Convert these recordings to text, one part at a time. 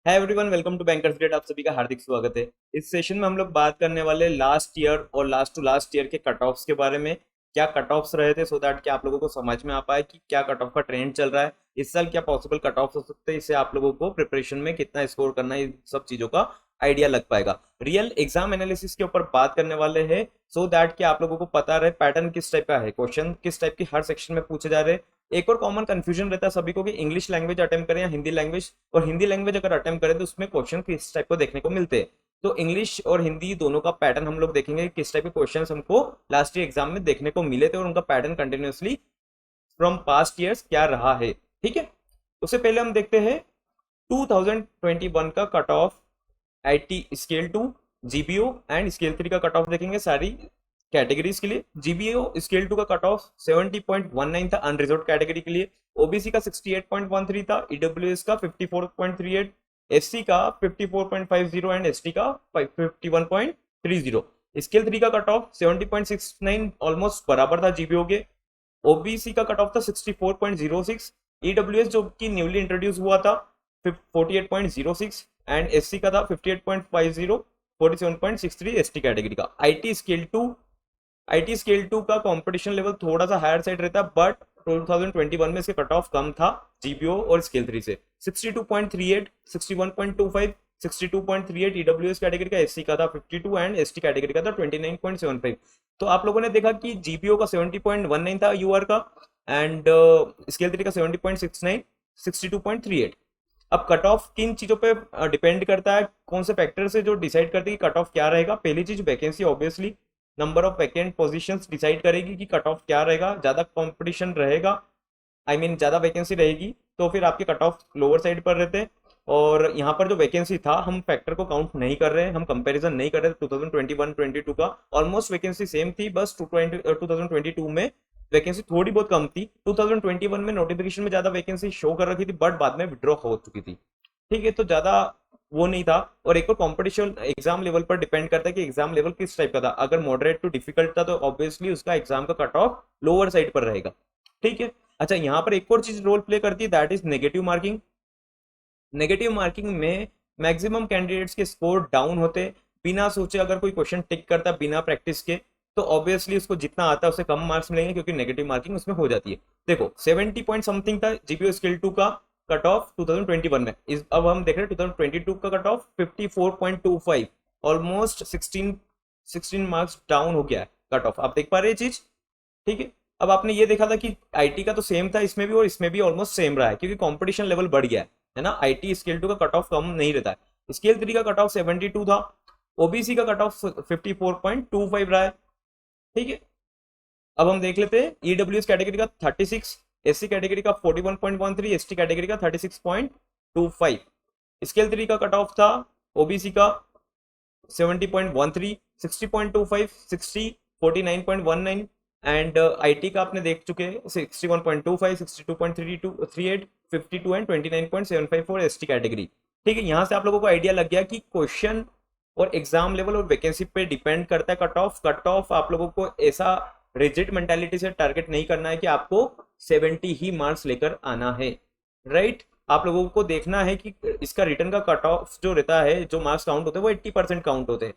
है everyone, welcome to Bankers Gate. आप सभी का हार्दिक स्वागत है। इस सेशन में हम लोग बात करने वाले लास्ट ईयर और लास्ट टू लास्ट ईयर के कट ऑफ्स के बारे में। क्या कट ऑफ्स रहे थे, सो दैट कि आप लोगों को समझ में आ पाए कि क्या कट ऑफ का ट्रेंड चल रहा है इस साल, क्या पॉसिबल कट ऑफ हो सकते हैं, इससे आप लोगों को प्रिपरेशन में कितना स्कोर करना है, इन सब चीजों का आइडिया लग पाएगा। रियल एग्जाम एनालिसिस के ऊपर बात करने वाले हैं, सो दैट कि आप लोगों को पता रहे पैटर्न किस टाइप का है, क्वेश्चन किस टाइप की हर सेक्शन में पूछे जा रहे हैं। एक और कॉमन कंफ्यूजन रहता है सभी को कि इंग्लिश लैंग्वेज अटेम्प्ट करें या हिंदी लैंग्वेज, और हिंदी लैंग्वेज अगर अटेम्प्ट करें तो उसमें क्वेश्चन किस टाइप को देखने को मिलते हैं। तो इंग्लिश और हिंदी दोनों का पैटर्न हम लोग देखेंगे, किस टाइप के क्वेश्चन हमको लास्ट ईयर एग्जाम में देखने को मिले थे और उनका pattern continuously from past years क्या रहा है। ठीक है, उससे पहले हम देखते हैं 2021 का cut off IT scale 2, GBO and scale 3 का कट ऑफ देखेंगे सारी कैटेगरीज के लिए। जीबीओ स्केल 2 का कट ऑफ 70.19 था अनरिजर्व कैटेगरी के लिए, ओबीसी का 68.13 था, ईडब्ल्यूएस का 54.38, एससी का 54.50 एंड एसटी का 51.30। स्केल 3 का कट ऑफ 70.69 ऑलमोस्ट बराबर था जीबीओ के। ओबीसी का कट ऑफ था 64.06, ईडब्ल्यूएस जो कि न्यूली इंट्रोड्यूस हुआ था 48.06 एंड एससी का था 58.50, 47.63 एसटी कैटेगरी का। आईटी स्केल 2 का कंपटीशन लेवल थोड़ा सा हायर साइड रहता है, बट 2021 में इसके कट ऑफ कम था जीबीओ और स्केल 3 से। 62.38, 61.25, 62.38 ईडब्ल्यूएस कैटेगरी का, एससी का था 52 एंड एसटी कैटेगरी का था 29.75। तो आप लोगों ने देखा कि जीबीओ का 70.19 था यूआर का, एंड स्केल 3 का 70.69, 62.38। अब कट ऑफ किन चीजों पे डिपेंड करता है, कौन से फैक्टर से जो डिसाइड करती है कि कट ऑफ क्या रहेगा। पहली चीज vacancy, obviously number of vacant positions decide करेगी कि कट ऑफ क्या रहेगा। ज्यादा कंपटीशन रहेगा, आई मीन ज्यादा वैकेंसी रहेगी, तो फिर आपके कट ऑफ लोअर साइड पर रहते हैं। और यहाँ पर जो वैकेंसी था, हम फैक्टर को काउंट नहीं कर रहे हैं, हम कंपैरिजन नहीं कर रहे थे 2021-22 का। ऑलमोस्ट वैकेंसी सेम थी, बस 2022 में वैकेंसी थोड़ी बहुत कम थी। 2021 में नोटिफिकेशन में ज्यादा वैकेंसी शो कर रखी थी, बट बाद में विड्रॉ हो चुकी थी। ठीक है, तो ज्यादा वो नहीं था। और एक और कंपटीशन एग्जाम लेवल पर डिपेंड करता है कि एग्जाम लेवल किस टाइप का था। अगर मॉडरेट टू डिफिकल्ट था तो ऑब्वियसली उसका एग्जाम का कट ऑफ लोअर साइड पर रहेगा। ठीक है, अच्छा यहाँ पर एक और चीज रोल प्ले करती है, that is negative marking. Negative marking में मैक्सिमम कैंडिडेट्स के स्कोर डाउन होते, बिना सोचे अगर कोई क्वेश्चन टिक करता बिना प्रैक्टिस के, तो ऑब्वियसली उसको जितना आता है उससे कम मार्क्स मिलेंगे, क्योंकि नेगेटिव मार्किंग उसमें हो जाती है। देखो 70 पॉइंट समथिंग था जीपीओ स्किल 2 का कट ऑफ 2021 में। अब हम देख रहे हैं 2022 का cut off 54.25, almost 16 marks down हो गया है कट ऑफ। आप देख पा रहे हैं चीज। ठीक है, अब आपने ये देखा था कि आईटी का तो सेम था इसमें भी, और इसमें भी ऑलमोस्ट सेम रहा है, क्योंकि कंपटीशन लेवल बढ़ गया है ना। आईटी स्केल 2 का कट ऑफ कम नहीं रहता है। स्केल 3 का कट ऑफ 72 था, ओबीसी का कट ऑफ 54.25 रहा है। ठीक है, अब हम देख लेते हैं ईडब्ल्यूएस कैटेगरी का 36, एससी कैटेगरी का 41.13, एसटी कैटेगरी का 36.25। स्केल 3 का कट ऑफ था ओबीसी का 70.13, 60.25, 60, 49.19 एंड आईटी का आपने देख चुके हैं 61.25, 62.32, 52 एंड 29.75 फॉर एसटी कैटेगरी। ठीक है, यहां से आप लोगों को आइडिया लग गया कि क्वेश्चन और एग्जाम लेवल और वैकेंसी पे डिपेंड करता है कट ऑफ। कट ऑफ आप लोगों को ऐसा रिजिड मेंटालिटी से टारगेट नहीं करना है कि आपको 70 ही मार्क्स लेकर आना है, राइट। आप लोगों को देखना है कि इसका रिटर्न का कट ऑफ जो रहता है, जो मार्क्स काउंट होते हैं वो 80% काउंट होते हैं।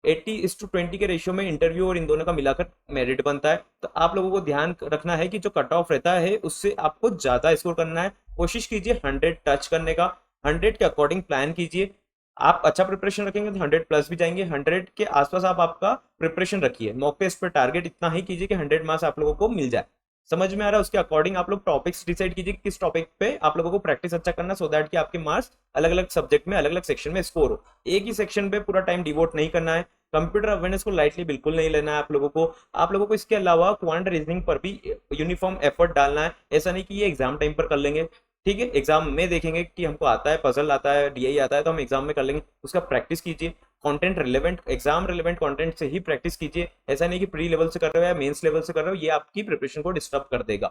80:20 के रेशियो में इंटरव्यू और इन दोनों का मिलाकर मेरिट बनता है। तो आप लोगों को ध्यान रखना है कि जो कट ऑफ रहता है उससे आपको ज्यादा स्कोर करना है। कोशिश कीजिए 100 टच करने का, 100 के अकॉर्डिंग प्लान कीजिए। आप अच्छा प्रिपरेशन रखेंगे तो 100 प्लस भी जाएंगे। 100 के आसपास आप आपका प्रिपरेशन रखिए, मॉक टेस्ट पर टारगेट इतना ही कीजिए कि 100 मार्क्स आप लोगों को मिल जाए। समझ में आ रहा है? उसके अकॉर्डिंग आप लोग टॉपिक्स डिसाइड कीजिए कि किस टॉपिक पे आप लोगों को प्रैक्टिस अच्छा करना, सो दैट कि आपके मार्क्स अलग अलग सब्जेक्ट में अलग अलग सेक्शन में स्कोर हो। एक ही सेक्शन पे पूरा टाइम डिवोट नहीं करना है। कंप्यूटर अवेयरनेस को लाइटली बिल्कुल नहीं लेना है आप लोगों को इसके अलावा क्वांट रीजनिंग पर भी यूनिफॉर्म एफर्ट डालना है। ऐसा नहीं कि ये एग्जाम टाइम पर कर लेंगे। ठीक है, एग्जाम में देखेंगे कि हमको आता है, पजल आता है, डीआई आता है, तो हम एग्जाम में कर लेंगे। उसका प्रैक्टिस कीजिए, content relevant, exam relevant content से ही प्रैक्टिस कीजिए। ऐसा नहीं कि प्री लेवल से कर रहे हो या मेंस लेवल से कर रहे हो, ये आपकी प्रिपरेशन को डिस्टर्ब कर देगा।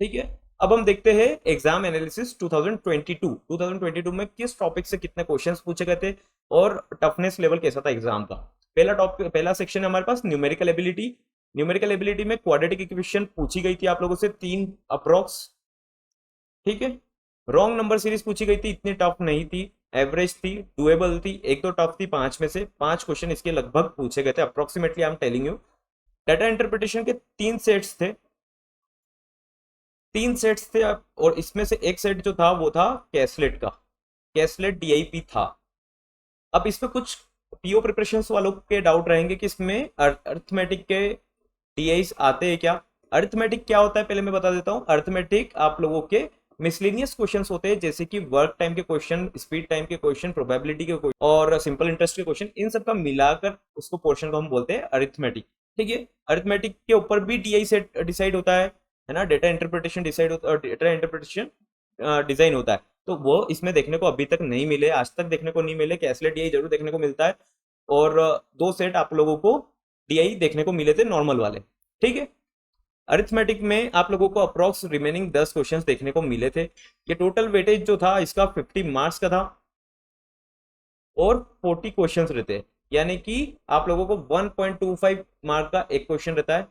ठीक है, अब हम देखते हैं एग्जाम एनालिसिस 2022 में किस टॉपिक से कितने क्वेश्चंस पूछे गए थे और टफनेस लेवल कैसा था एग्जाम का। पहला सेक्शन है हमारे पास न्यूमेरिकल एबिलिटी। न्यूमेरिकल एबिलिटी में क्वाड्रेटिक इक्वेशन पूछी गई थी आप लोगों से 3 अप्रोक्स। ठीक है, रॉन्ग नंबर सीरीज पूछी गई थी, इतनी टफ नहीं थी। एवरेज थी, डुएबल थी, एक दो टफ थी, 5 में से 5 क्वेश्चन इसके लगभग पूछे गए थे approximately, I am telling you. Data interpretation के 3 सेट्स थे, 3 सेट्स थे और इसमें से एक सेट जो था वो था कैसलेट का, कैसलेट डीआईपी था। अब इसमें कुछ पीओ प्रिपरेशन वालों के डाउट रहेंगे कि इसमें अर्थमेटिक के डीआईस आते हैं क्या। अर्थमेटिक क्या होता है पहले मैं बता देता हूँ। अर्थमेटिक आप लोगों के मिसलेनियस क्वेश्चंस होते हैं, जैसे कि वर्क टाइम के क्वेश्चन, स्पीड टाइम के क्वेश्चन, प्रोबेबिलिटी के क्वेश्चन और सिंपल इंटरेस्ट के क्वेश्चन, इन सब का मिलाकर उसको पोर्शन को हम बोलते हैं अरिथमेटिक। ठीक है, अरिथमेटिक के ऊपर भी डीआई सेट डिसाइड होता है ना, डेटा इंटरप्रिटेशन डिसाइड होता है, डेटा इंटरप्रिटेशन डिजाइन होता है। तो वो इसमें देखने को अभी तक नहीं मिले, आज तक देखने को नहीं मिले। कैसलेट डीआई जरूर देखने को मिलता है और 2 सेट आप लोगों को डीआई देखने को मिले थे नॉर्मल वाले। ठीक है, अरिथमेटिक में आप लोगों को अप्रोक्स रिमेनिंग 10 क्वेश्चंस देखने को मिले थे। ये टोटल वेटेज जो था इसका 50 मार्क्स का था और 40 क्वेश्चंस रहते हैं, यानी कि आप लोगों को 1.25 मार्क का एक क्वेश्चन रहता है।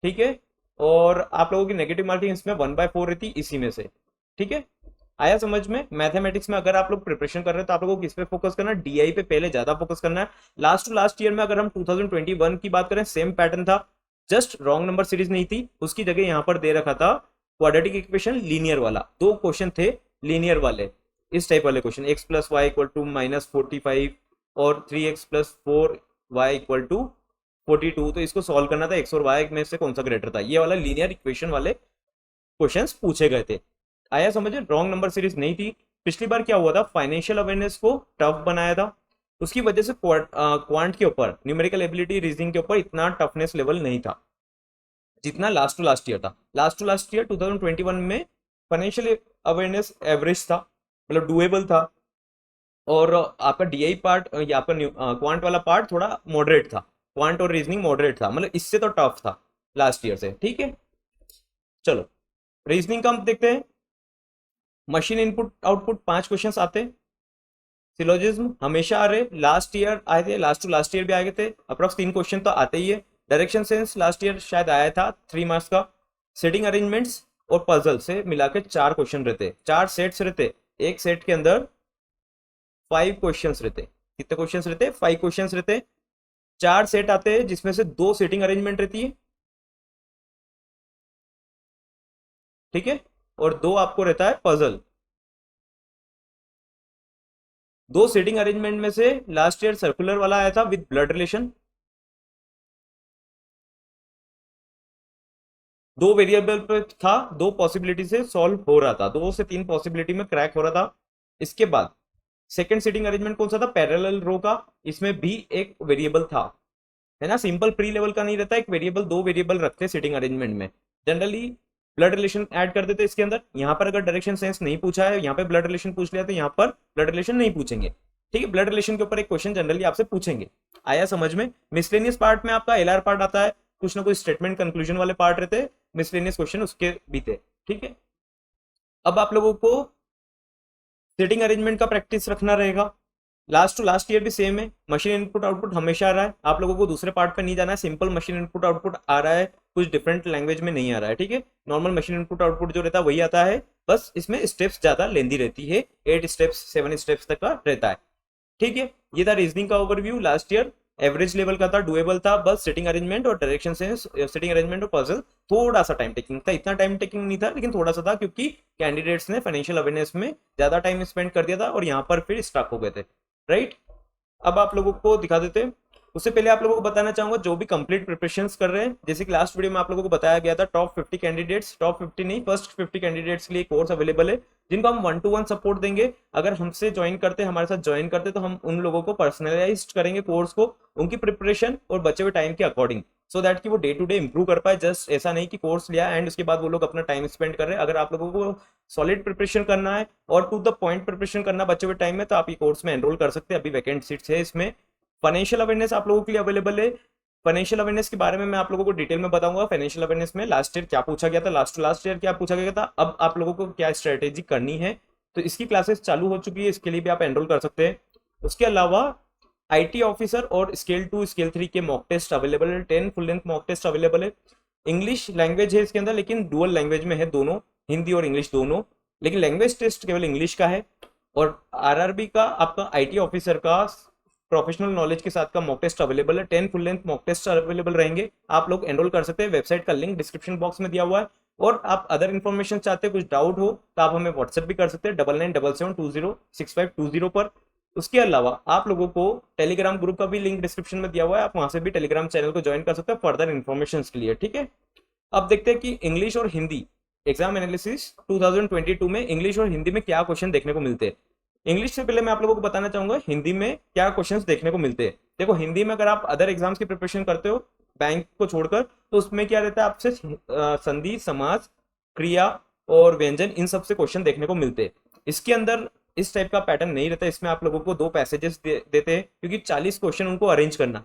ठीक है, और आप लोगों की नेगेटिव मार्किंग इसमें 1/4 रहती इसी में से। ठीक है, आया समझ में। मैथमेटिक्स में अगर आप लोग प्रिपरेशन कर रहे हैं तो आप लोगों को किस पे फोकस करना है, डीआई पे पहले ज्यादा फोकस करना है। लास्ट टू लास्ट ईयर में अगर हम 2021 की बात करें, सेम पैटर्न था, जस्ट रॉन्ग नंबर सीरीज नहीं थी, उसकी जगह यहां पर दे रखा था क्वाड्रेटिक इक्वेशन लीनियर वाला। 2 क्वेश्चन थे लीनियर वाले, इस टाइप वाले क्वेश्चन, x + y = -45 और 3x + 4y = 42। तो इसको सॉल्व करना था, x और y में से कौन सा ग्रेटर था, ये वाला लीनियर इक्वेशन वाले क्वेश्चंस पूछे गए थे। आया समझ, रॉन्ग नंबर सीरीज नहीं थी। पिछली बार क्या हुआ था, फाइनेंशियल अवेयरनेस को टफ बनाया था, उसकी वजह से क्वांट के ऊपर, न्यूमेरिकल एबिलिटी, रीजनिंग के ऊपर इतना टफनेस लेवल नहीं था जितना लास्ट टू लास्ट ईयर था। लास्ट टू लास्ट ईयर 2021 में फाइनेंशियल अवेयरनेस एवरेज था, मतलब डुएबल था, और आपका डीआई पार्ट या आपका क्वांट वाला पार्ट थोड़ा मॉडरेट था, क्वांट और रीजनिंग मॉडरेट था, मतलब इससे तो टफ था लास्ट ईयर से। ठीक है, चलो रीजनिंग का हम देखते हैं। मशीन इनपुट आउटपुट 5 क्वेश्चंस आते हैं, सिलोजिज्म हमेशा आ रहे, लास्ट ईयर आए थे, लास्ट टू लास्ट ईयर भी आए थे, अप्रोक्स 3 क्वेश्चन तो आते ही है। डायरेक्शन सेंस लास्ट ईयर शायद आया था 3 मार्क्स का। सेटिंग अरेंजमेंट्स और पजल से मिलाकर 4 क्वेश्चन रहते, 4 सेट्स रहते, एक सेट के अंदर 5 क्वेश्चंस रहते। कितने क्वेश्चंस रहते, 5 क्वेश्चंस रहते। 4 सेट आते हैं जिसमें से 2 सेटिंग अरेंजमेंट रहती है, ठीक है, और 2 आपको रहता है पजल। 2 सेटिंग अरेंजमेंट में से लास्ट ईयर सर्कुलर वाला आया था विद ब्लड रिलेशन, 2 वेरिएबल पे था, 2 पॉसिबिलिटी से सॉल्व हो रहा था, 2 से 3 पॉसिबिलिटी में क्रैक हो रहा था। इसके बाद सेकंड सेटिंग अरेंजमेंट कौन सा था, पैरेलल रो का, इसमें भी एक वेरिएबल था, है ना, सिंपल प्री लेवल का नहीं रहता, एक वेरिएबल, 2 वेरिएबल रखते सेटिंग अरेंजमेंट में। जनरली ब्लड रिलेशन ऐड कर देते इसके अंदर। यहाँ पर अगर डायरेक्शन सेंस नहीं पूछा है, यहाँ पे ब्लड रिलेशन पूछ लिया, तो यहाँ पर ब्लड रिलेशन नहीं पूछेंगे। ठीक है, ब्लड रिलेशन के ऊपर एक क्वेश्चन जनरली आपसे पूछेंगे। आया समझ में। मिसलेनियस पार्ट में आपका एलआर पार्ट आता है, कुछ ना कुछ स्टेटमेंट कंक्लूजन वाले पार्ट रहते, मिसलेनियस क्वेश्चन उसके भी थे। ठीक है, अब आप लोगों को सेटिंग अरेंजमेंट का प्रैक्टिस रखना रहेगा। लास्ट टू लास्ट ईयर भी सेम है, मशीन इनपुट आउटपुट हमेशा आ रहा है, आप लोगों को दूसरे पार्ट पे नहीं जाना है, सिंपल मशीन इनपुट आउटपुट आ रहा है, कुछ डिफरेंट लैंग्वेज में नहीं आ रहा है। ठीक है, नॉर्मल मशीन इनपुट आउटपुट जो रहता है वही आता है, बस इसमें स्टेप्स ज्यादा लेंदी रहती है, 8 स्टेप्स 7 स्टेप्स तक का रहता है। ठीक है, ये था रीजनिंग का overview. Last year average level का था, डुएबल था, बस सेटिंग अरेंजमेंट और डायरेक्शन से सेटिंग अरेंजमेंट और पजल थोड़ा सा टाइम टेकिंग था, इतना टाइम टेकिंग नहीं था लेकिन थोड़ा सा था, क्योंकि कैंडिडेट्स ने फाइनेंशियल अवेयरनेस में ज्यादा टाइम स्पेंड कर दिया था और यहाँ पर फिर स्टक हो गए थे। राइट, अब आप लोगों को दिखा देते हैं। उससे पहले आप लोगों को बताना चाहूंगा, जो भी कंप्लीट प्रिपरेशंस कर रहे हैं, जैसे कि लास्ट वीडियो में आप लोगों को बताया गया था, टॉप 50 कैंडिडेट्स, टॉप 50 नहीं, फर्स्ट 50 कैंडिडेट्स के लिए कोर्स अवेलेबल है, जिनको हम 1-to-1 सपोर्ट देंगे। अगर हमसे ज्वाइन करते, हमारे साथ ज्वाइन करते, तो हम उन लोगों को पर्सनलाइज करेंगे कोर्स को, उनकी प्रिपरेशन और बचे हुए टाइम के अकॉर्डिंग, सो दैट कि वो डे टू डे इंप्रूव कर पाए। जस्ट ऐसा नहीं कि कोर्स लिया एंड उसके बाद वो लोग अपना टाइम स्पेंड कर रहे हैं। अगर आप लोगों को सॉलिड प्रिपरेशन करना है और टू द पॉइंट प्रिपरेशन करना बचे हुए टाइम में, तो आप ये कोर्स में एनरोल कर सकते हैं, अभी वैकेंट सीट्स है इसमें। फाइनेंशियल अवेयरनेस आप लोगों के लिए अवेलेबल है। फाइनेंशियल अवेयरनेस के बारे में मैं आप लोगों को डिटेल में बताऊंगा, फाइनेंशियल अवेयरनेस में लास्ट ईयर क्या पूछा गया था, लास्ट टू लास्ट ईयर क्या पूछा गया था, अब आप लोगों को क्या स्ट्रेटेजी करनी है। तो इसकी क्लासेस चालू हो चुकी है, इसके लिए भी आप एनरोल कर सकते हैं। उसके अलावा आईटी ऑफिसर और स्केल 2 स्केल 3 के मॉक टेस्ट अवेलेबल है, 10 full length mock test available है। इंग्लिश लैंग्वेज है इसके अंदर, लेकिन डुअल लैंग्वेज में है दोनों, हिंदी और इंग्लिश दोनों, लेकिन लैंग्वेज टेस्ट केवल इंग्लिश का है। और आरआरबी का आपका आईटी ऑफिसर का प्रोफेशनल नॉलेज के साथ का मॉक टेस्ट अवेलेबल है, 10 full length mock test available रहेंगे, आप लोग एनरोल कर सकते हैं। वेबसाइट का लिंक डिस्क्रिप्शन बॉक्स में दिया हुआ है। और आप अदर इन्फॉर्मेशन चाहते हैं, कुछ डाउट हो तो आप हमें व्हाट्सएप भी कर सकते हैं 9977206520 पर। उसके अलावा आप लोगों को टेलीग्राम ग्रुप का भी लिंक डिस्क्रिप्शन में दिया हुआ है, आप वहां से भी टेलीग्राम चैनल को ज्वाइन कर सकते हैं फर्दर इन्फॉर्मेशन के लिए, ठीक है। अब देखते हैं कि इंग्लिश और हिंदी एग्जाम एनालिसिस 2022 में इंग्लिश और हिंदी में क्या क्वेश्चन देखने को मिलते हैं। इंग्लिश से पहले मैं आप लोगों को बताना चाहूंगा हिंदी में क्या क्वेश्चंस देखने को मिलते हैं। देखो हिंदी में अगर आप अदर एग्जाम्स की प्रिपरेशन करते हो बैंक को छोड़कर, तो उसमें क्या रहता है आपसे संधि, समास, क्रिया और व्यंजन, इन सब से क्वेश्चन देखने को मिलते हैं। इसके अंदर इस टाइप का पैटर्न नहीं रहता, इसमें आप लोगों को दो पैसेजेस देते हैं, क्योंकि 40 क्वेश्चन उनको अरेंज करना,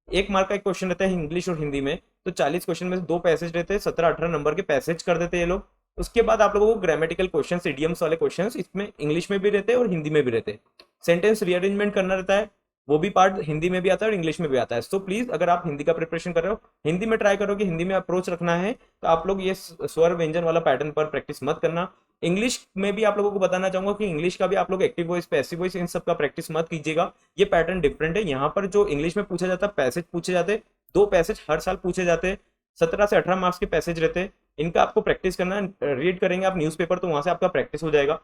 1 मार्क का एक क्वेश्चन रहता है इंग्लिश और हिंदी में, तो 40 क्वेश्चन में से दो पैसेज रहते हैं, 17-18 नंबर के पैसेज कर देते हैं ये लोग। उसके बाद आप लोगों को ग्रामेटिकल क्वेश्चंस, इडियम्स वाले क्वेश्चंस इसमें इंग्लिश में भी रहते हैं और हिंदी में भी रहते हैं। सेंटेंस रीअरेंजमेंट करना रहता है, वो भी पार्ट हिंदी में भी आता है और इंग्लिश में भी आता है। सो प्लीज अगर आप हिंदी का प्रिपरेशन कर रहे हो, हिंदी में ट्राई करो कि हिंदी में अप्रोच रखना है, तो आप लोग ये स्वर व्यंजन वाला पैटर्न पर प्रैक्टिस मत करना। इंग्लिश में भी आप लोगों को बताना चाहूंगा कि इंग्लिश का भी आप लोग एक्टिव वॉइस, पैसिव वॉइस, इन सब का प्रैक्टिस मत कीजिएगा, ये पैटर्न डिफरेंट है। यहाँ पर जो इंग्लिश में पूछा जाता है पैसेज पूछे जाते, दो पैसेज हर साल पूछे जाते हैं, 17 से 18 मार्क्स के पैसेज रहते हैं, इनका आपको प्रैक्टिस करना, रीड करेंगे आप न्यूज़पेपर तो वहां से आपका प्रैक्टिस हो जाएगा।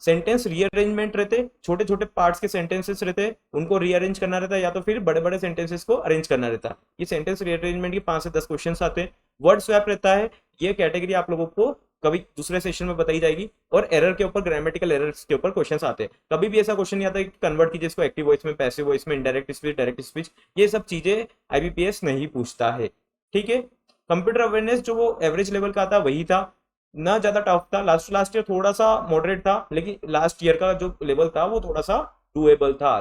सेंटेंस रीअरेंजमेंट रहते, छोटे छोटे पार्ट्स के सेंटेंसेस रहते, उनको रीअरेंज करना रहता है, या तो फिर बड़े बड़े सेंटेंसेस को अरेंज करना रहता है। ये सेंटेंस रीअरेंजमेंट के 5 से 10 क्वेश्चन आते हैं। वर्ड स्वैप रहता है, ये कैटेगरी आप लोगों को कभी दूसरे सेशन में बताई जाएगी। और एरर के ऊपर, ग्रामेटिकल एरर्स के ऊपर क्वेश्चन आते हैं। कभी भी ऐसा क्वेश्चन नहीं आता कि कन्वर्ट कीजिए इसको एक्टिव वॉइस में, पैसिव वॉइस में, इनडायरेक्ट स्पीच, डायरेक्ट स्पीच, ये सब चीजें आईबीपीएस नहीं पूछता है, ठीक है। कंप्यूटर अवेयरनेस जो वो एवरेज लेवल का था वही था, ना ज्यादा टफ था। लास्ट ईयर थोड़ा सा मॉडरेट था, लेकिन लास्ट ईयर का जो लेवल था वो थोड़ा सा डुएबल था,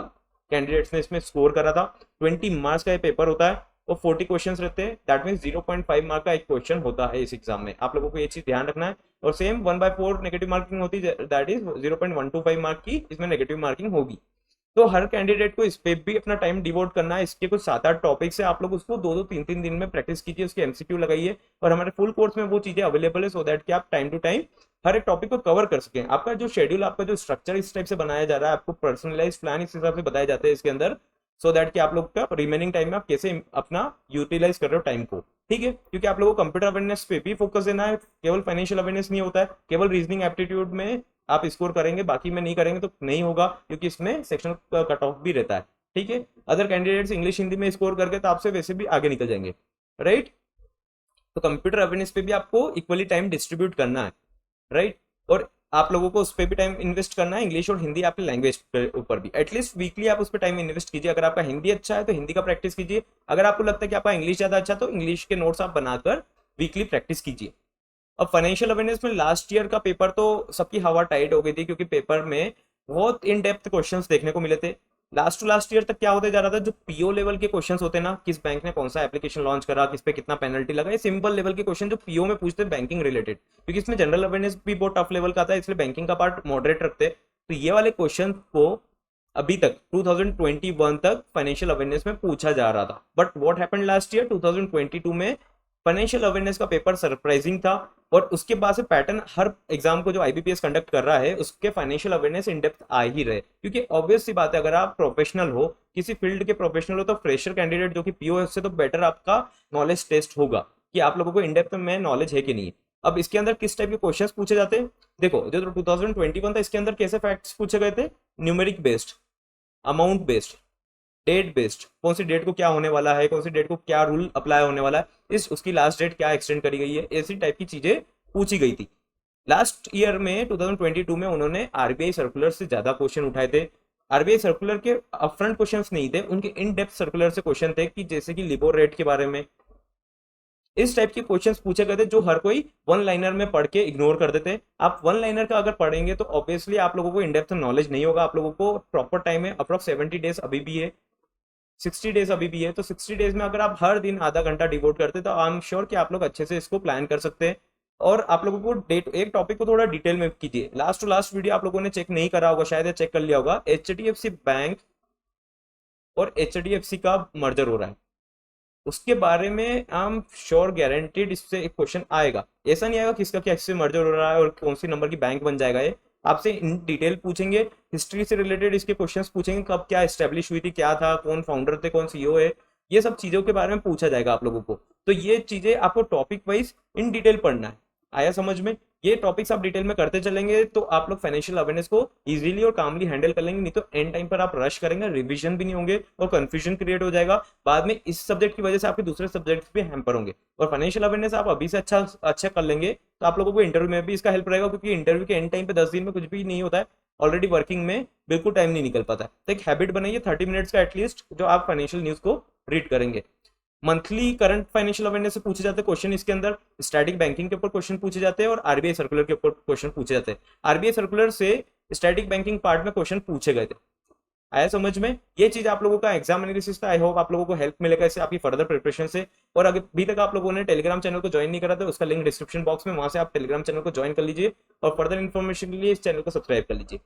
कैंडिडेट्स ने इसमें स्कोर करा था। 20 मार्क्स का ये पेपर होता है और 40 क्वेश्चंस रहते हैं, दैट मीन 0.5 मार्क का एक क्वेश्चन होता है इस एग्जाम में, आप लोगों को ये चीज ध्यान रखना है। और सेम 1/4 नेगेटिव मार्किंग होती है, दैट इज 0.125 मार्क की इसमें नेगेटिव मार्किंग होगी। तो हर कैंडिडेट को इस पे भी अपना टाइम डिवोट करना है। इसके कुछ 7-8 टॉपिक्स है, आप लोग उसको 2-2, 3-3 दिन में प्रैक्टिस कीजिए, उसके एमसीक्यू लगाइए। और हमारे फुल कोर्स में वो चीजें अवेलेबल है, सो दैट कि आप टाइम टू टाइम हर एक टॉपिक को कवर कर सकें। आपका जो शेड्यूल, आपका जो स्ट्रक्चर इस टाइप से बनाया जा रहा है, आपको पर्सनलाइज प्लान इस हिसाब से बताए जाते हैं इसके अंदर, सो दैट कि आप लोग का रिमेनिंग टाइम में आप कैसे अपना यूटिलाइज कर रहे हो टाइम को, ठीक है। क्योंकि आप लोगों को कंप्यूटर अवेयरनेस पे भी फोकस देना है, केवल फाइनेंशियल अवेयरनेस नहीं होता है, केवल रीजनिंग एप्टीट्यूड में आप स्कोर करेंगे बाकी में नहीं करेंगे तो नहीं होगा, क्योंकि इसमें सेक्शन कट ऑफ भी रहता है, ठीक है। अदर कैंडिडेट्स इंग्लिश हिंदी में स्कोर करके तो आपसे वैसे भी आगे निकल जाएंगे, राइट। तो कंप्यूटर अवेयरनेस पे भी आपको इक्वली टाइम डिस्ट्रीब्यूट करना है, राइट। और आप लोगों को उस पर भी टाइम इन्वेस्ट करना है, इंग्लिश और हिंदी आपके लैंग्वेज के ऊपर भी एटलीस्ट वीकली आप उस पर टाइम इन्वेस्ट कीजिए। अगर आपका हिंदी अच्छा है तो हिंदी का प्रैक्टिस कीजिए, अगर आपको लगता है कि आपका इंग्लिश ज्यादा अच्छा तो इंग्लिश के नोट्स आप बनाकर वीकली प्रैक्टिस कीजिए। अब फाइनेंशियल अवेयरनेस में लास्ट ईयर का पेपर तो सबकी हवा टाइट हो गई थी, क्योंकि पेपर में बहुत इन डेप्थ क्वेश्चंस देखने को मिले थे। लास्ट टू लास्ट ईयर तक क्या होते जा रहा था, जो पीओ लेवल के क्वेश्चंस होते ना, किस बैंक ने कौन सा एप्लीकेशन लॉन्च करा, किस पे कितना पेनल्टी लगा, ये सिंपल लेवल के क्वेश्चन जो पीओ में पूछते हैं बैंकिंग रिलेटेड, क्योंकि इसमें जनरल अवेयरनेस भी बहुत टफ लेवल का था, इसलिए बैंकिंग का पार्ट मॉडरेट रखते। तो ये वाले क्वेश्चन को अभी तक 2021 तक फाइनेंशियल अवेयरनेस में पूछा जा रहा था, but what happened last year 2022 में फाइनेंशियल अवेयरनेस का पेपर सरप्राइजिंग था। और उसके बाद से पैटर्न हर एग्जाम को जो आईबीपीएस कंडक्ट कर रहा है उसके फाइनेंशियल अवेयरनेस इन डेप्थ आ ही रहे, क्योंकि ऑब्वियस सी बात है अगर आप प्रोफेशनल हो, किसी फील्ड के प्रोफेशनल हो, तो फ्रेशर कैंडिडेट जो कि पीओ से तो बेटर आपका नॉलेज टेस्ट होगा कि आप लोगों को इन डेप्थ में नॉलेज है कि नहीं। अब इसके अंदर किस टाइप के क्वेश्चंस पूछे जाते हैं, देखो जो 2021 था इसके अंदर कैसे फैक्ट्स पूछे गए थे, numeric based, amount based, date based, कौन सी डेट को क्या होने वाला है, कौन सी डेट को क्या रूल अप्लाई होने वाला है, इस उसकी लास्ट डेट क्या एक्सटेंड करी गई है, ऐसी टाइप की चीजें पूछी गई थी। लास्ट ईयर में 2022 में उन्होंने आरबीआई सर्कुलर से ज्यादा क्वेश्चन उठाए थे। आरबीआई सर्कुलर के अपफ्रंट क्वेश्चंस नहीं थे, उनके इन डेप्थ सर्कुलर से क्वेश्चन थे, कि जैसे कि लिबोर रेट के बारे में, इस टाइप के क्वेश्चंस पूछे गए थे जो हर कोई वन लाइनर में पढ़ के इग्नोर कर देते। आप वन लाइनर का अगर पढ़ेंगे तो ऑब्वियसली आप लोगों को इन डेप्थ नॉलेज नहीं होगा, आप लोगों को प्रॉपर टाइम है, अप्रॉक्स 70 डेज अभी भी है, 60 डेज अभी भी है। तो 60 डेज में अगर आप हर दिन आधा घंटा डिवोट करते तो आई एम श्योर कि आप लोग अच्छे से इसको प्लान कर सकते हैं। और आप लोगों को डेट एक टॉपिक को थोड़ा डिटेल में कीजिए। लास्ट टू लास्ट वीडियो आप लोगों ने चेक नहीं करा होगा, शायद चेक कर लिया होगा, एचडीएफसी बैंक और एचडीएफसी का मर्जर हो रहा है, उसके बारे में आई एम श्योर गारंटीड इससे एक क्वेश्चन आएगा। ऐसा नहीं आएगा किसका क्या इससे मर्जर हो रहा है और कौन सी नंबर की बैंक बन जाएगा ये, आपसे इन डिटेल पूछेंगे, हिस्ट्री से रिलेटेड इसके क्वेश्चंस पूछेंगे, कब क्या एस्टेब्लिश हुई थी, क्या था, कौन फाउंडर थे, कौन सीईओ है, ये सब चीजों के बारे में पूछा जाएगा आप लोगों को। तो ये चीजें आपको टॉपिक वाइज इन डिटेल पढ़ना है। आया समझ में? ये टॉपिक्स आप डिटेल में करते चलेंगे तो आप लोग फाइनेंशियल अवेयरनेस को इजीली और कामली हैंडल कर लेंगे। नहीं तो एंड टाइम पर आप रश करेंगे, रिवीजन भी नहीं होंगे और कंफ्यूजन क्रिएट हो जाएगा। बाद में इस सब्जेक्ट की वजह से आपके दूसरे सब्जेक्ट्स भी हैम्पर होंगे। और फाइनेंशियल अवेयरनेस आप अभी से अच्छा कर लेंगे तो आप लोगों को इंटरव्यू में भी इसका हेल्प रहेगा, क्योंकि इंटरव्यू के एंड टाइम पे 10 दिन में कुछ भी नहीं होता है। ऑलरेडी वर्किंग में बिल्कुल टाइम नहीं निकल पाता है। तो एक हैबिट बनाइए 30 मिनट्स का एटलीस्ट, जो आप फाइनेंशियल न्यूज को रीड करेंगे। मंथली करंट फाइनेंशियल अवेयरनेस से पूछे जाते हैं क्वेश्चन। इसके अंदर स्टैटिक बैंकिंग के ऊपर क्वेश्चन पूछे जाते हैं और आरबीआई सर्कुलर के ऊपर क्वेश्चन पूछे जाते हैं। आरबीआई सर्कुलर से स्टैटिक बैंकिंग पार्ट में क्वेश्चन पूछे गए थे। आया समझ में? ये चीज आप लोगों का एग्जाम एनालिसिस का, आई होप आप लोगों को हेल्प मिलेगा इससे आपकी फर्दर प्रिपरेशन से। और अगर अभी तक आप लोगों ने टेलीग्राम चैनल को ज्वाइन नहीं करा था, उसका लिंक डिस्क्रिप्शन बॉक्स में, वहां से आप टेलीग्राम चैनल को ज्वाइन कर लीजिए और फर्दर इन्फॉर्मेशन के लिए इस चैनल को सब्सक्राइब कर लीजिए।